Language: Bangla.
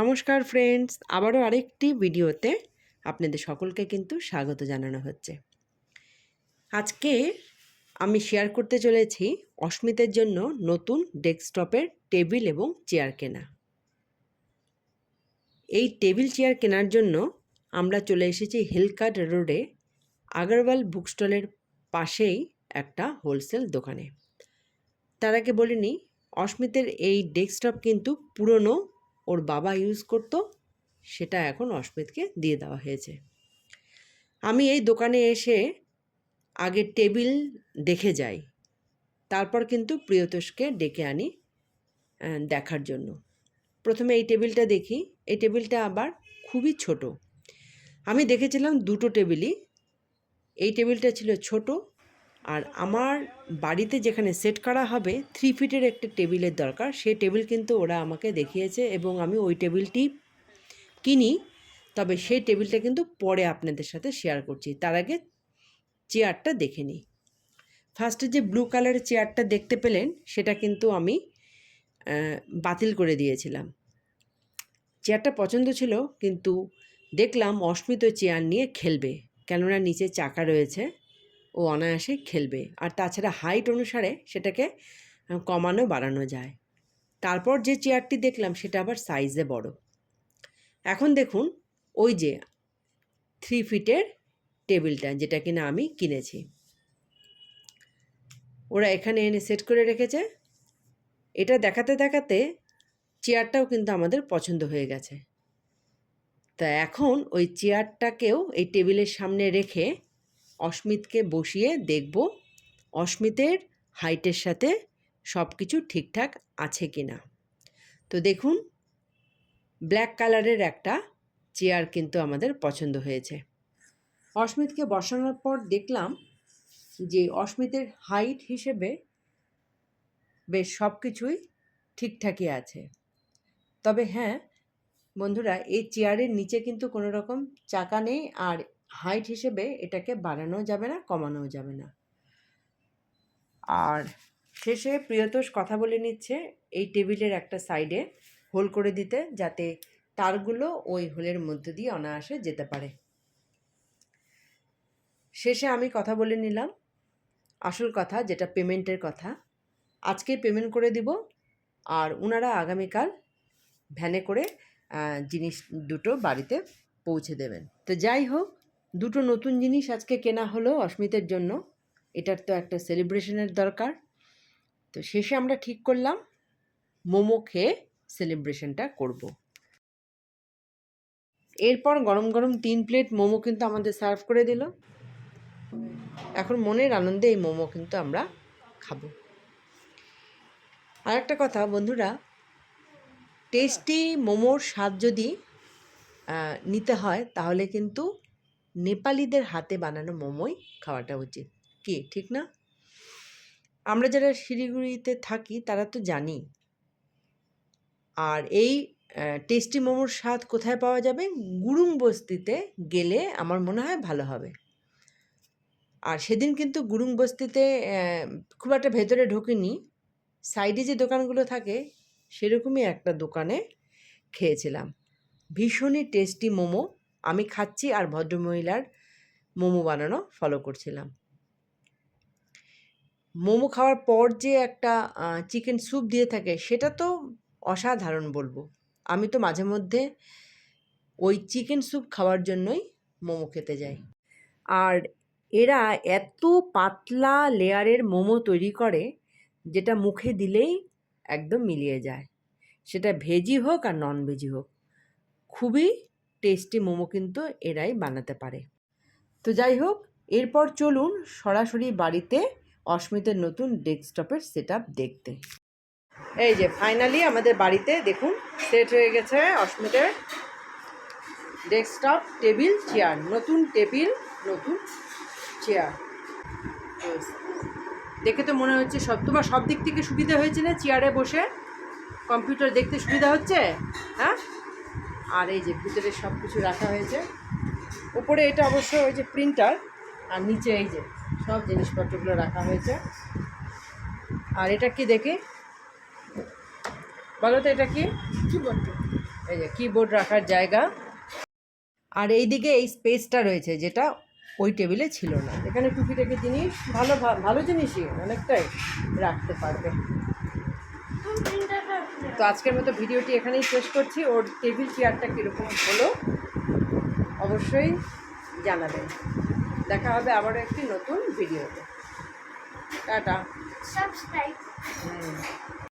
নমস্কার ফ্রেন্ডস, আবারও আরেকটি ভিডিওতে আপনাদের সকলকে কিন্তু স্বাগত জানানো হচ্ছে। আজকে আমি শেয়ার করতে চলেছি অস্মিতের জন্য নতুন ডেস্কটপের টেবিল এবং চেয়ার কেনা। এই টেবিল চেয়ার কেনার জন্য আমরা চলে এসেছি হিলকাট রোডে আগরওয়াল বুক স্টলের পাশেই একটা হোলসেল দোকানে। তার আগে বলিনি, অস্মিতের এই ডেস্কটপ কিন্তু পুরনো, ওর বাবা ইউজ করতো, সেটা এখন অস্মিতকে দিয়ে দেওয়া হয়েছে। আমি এই দোকানে এসে আগে টেবিল দেখে যাই, তারপর কিন্তু প্রিয়তোষকে ডেকে আনি দেখার জন্য। প্রথমে এই টেবিলটা দেখি। এই টেবিলটা আবার খুবই ছোট। আমি দেখেছিলাম দুটো টেবিলই, এই টেবিলটা ছিল ছোট, আর আমার বাড়িতে যেখানে সেট করা হবে 3 ফিটের একটা টেবিলের দরকার। সেই টেবিল কিন্তু ওরা আমাকে দেখিয়েছে এবং আমি ওই টেবিলটি কিনি। তবে সেই টেবিলটা কিন্তু পরে আপনাদের সাথে শেয়ার করছি। তার আগে চেয়ারটা দেখে নিই। ফার্স্টে যে ব্লু কালারের চেয়ারটা দেখতে পেলেন, সেটা কিন্তু আমি বাতিল করে দিয়েছিলাম। চেয়ারটা পছন্দ ছিল, কিন্তু দেখলাম অস্মিত চেয়ার নিয়ে খেলবে, কেননা নিচে চাকা রয়েছে, ও অনায়াসে খেলবে। আর তাছাড়া হাইট অনুসারে সেটাকে কমানো বাড়ানো যায়। তারপর যে চেয়ারটি দেখলাম সেটা আবার সাইজে বড়। এখন দেখুন, ওই যে 3 ফিটের টেবিলটা যেটা কিনা আমি কিনেছি, ওরা এখানে এনে সেট করে রেখেছে। এটা দেখাতে দেখাতে চেয়ারটাও কিন্তু আমাদের পছন্দ হয়ে গেছে। তা এখন ওই চেয়ারটাকেও এই টেবিলের সামনে রেখে অস্মিতকে বসিয়ে দেখব অস্মিতের হাইটের সাথে সব কিছু ঠিকঠাক আছে কি না। তো দেখুন, ব্ল্যাক কালারের একটা চেয়ার কিন্তু আমাদের পছন্দ হয়েছে। অস্মিতকে বসানোর পর দেখলাম যে অস্মিতের হাইট হিসেবে বেশ সব কিছুই ঠিকঠাকই আছে। তবে হ্যাঁ বন্ধুরা, এই চেয়ারের নিচে কিন্তু কোনো রকম চাকা নেই, আর হাইট হিসেবে এটাকে বাড়ানো যাবে না, কমানোও যাবে না। আর শেষে প্রিয়তোষ কথা বলে নিচ্ছে এই টেবিলের একটা সাইডে হোল করে দিতে, যাতে তারগুলো ওই হোলের মধ্যে দিয়ে অনায়াসে যেতে পারে। শেষে আমি কথা বলে নিলাম আসল কথা, যেটা পেমেন্টের কথা। আজকে পেমেন্ট করে দিব, আর ওনারা আগামীকাল ভ্যানে করে জিনিস দুটো বাড়িতে পৌঁছে দেবেন। তো যাই হোক, দুটো নতুন জিনিস আজকে কেনা হলো অস্মিতের জন্য। এটার তো একটা সেলিব্রেশনের দরকার। তো শেষে আমরা ঠিক করলাম মোমো খেয়ে সেলিব্রেশনটা করব। এরপর গরম গরম 3 প্লেট মোমো কিন্তু আমাদের সার্ভ করে দিল। এখন মনের আনন্দে এই মোমো কিন্তু আমরা খাবো। আর একটা কথা বন্ধুরা, টেস্টি মোমোর স্বাদ যদি নিতে হয় তাহলে কিন্তু নেপালিদের হাতে বানানো মোমোই খাওয়াটা উচিত। কি ঠিক না? আমরা যারা শিলিগুড়িতে থাকি তারা তো জানি। আর এই টেস্টি মোমোর স্বাদ কোথায় পাওয়া যাবে? গুরুং বস্তিতে গেলে আমার মনে হয় ভালো হবে। আর সেদিন কিন্তু গুরুং বস্তিতে খুব একটা ভেতরে ঢোকেনি, সাইডে যে দোকানগুলো থাকে সেরকমই একটা দোকানে খেয়েছিলাম। ভীষণই টেস্টি মোমো আমি খাচ্ছি, আর ভদ্রমহিলার মোমো বানানো ফলো করছিলাম। মোমো খাওয়ার পর যে একটা চিকেন স্যুপ দিয়ে থাকে, সেটা তো অসাধারণ বলবো। আমি তো মাঝে মধ্যে ওই চিকেন স্যুপ খাওয়ার জন্যই মোমো খেতে যাই। আর এরা এত পাতলা লেয়ারের মোমো তৈরি করে, যেটা মুখে দিলেই একদম মিলিয়ে যায়, সেটা ভেজি হোক আর নন ভেজি হোক। খুবই টেস্টি মোমো কিন্তু এরাই বানাতে পারে। তো যাই হোক, এরপর চলুন সরাসরি বাড়িতে অস্মিতের নতুন ডেস্কটপের সেটআপ দেখতে। এই যে ফাইনালি আমাদের বাড়িতে দেখুন সেট হয়ে গেছে অস্মিতের ডেস্কটপ টেবিল চেয়ার। নতুন টেবিল, নতুন চেয়ার। দেখে তো মনে হচ্ছে তোমার সব দিক থেকে সুবিধা হয়েছে না? চেয়ারে বসে কম্পিউটার দেখতে সুবিধা হচ্ছে, হ্যাঁ? আর এই যে ভিতরে সব কিছু রাখা হয়েছে। উপরে এটা অবশ্য ওই যে প্রিন্টার, আর নিচে এই যে সব জিনিসপত্রগুলো রাখা হয়েছে। আর এটা কি দেখে বলো তো, এটা কি? কিবোর্ড। এই যে কিবোর্ড রাখার জায়গা, আর এইদিকে এই স্পেসটা রয়েছে যেটা ওই টেবিলে ছিল না। এখানে টুকিটাকি জিনিস ভালো ভালো জিনিসই অনেকটাই রাখতে পারবে। তো আজকের মতো ভিডিওটি এখানেই শেষ করছি। ওর টেবিল চেয়ারটা কীরকম হলো অবশ্যই জানাবেন। দেখা হবে আবারও একটি নতুন ভিডিওতে। টাটা।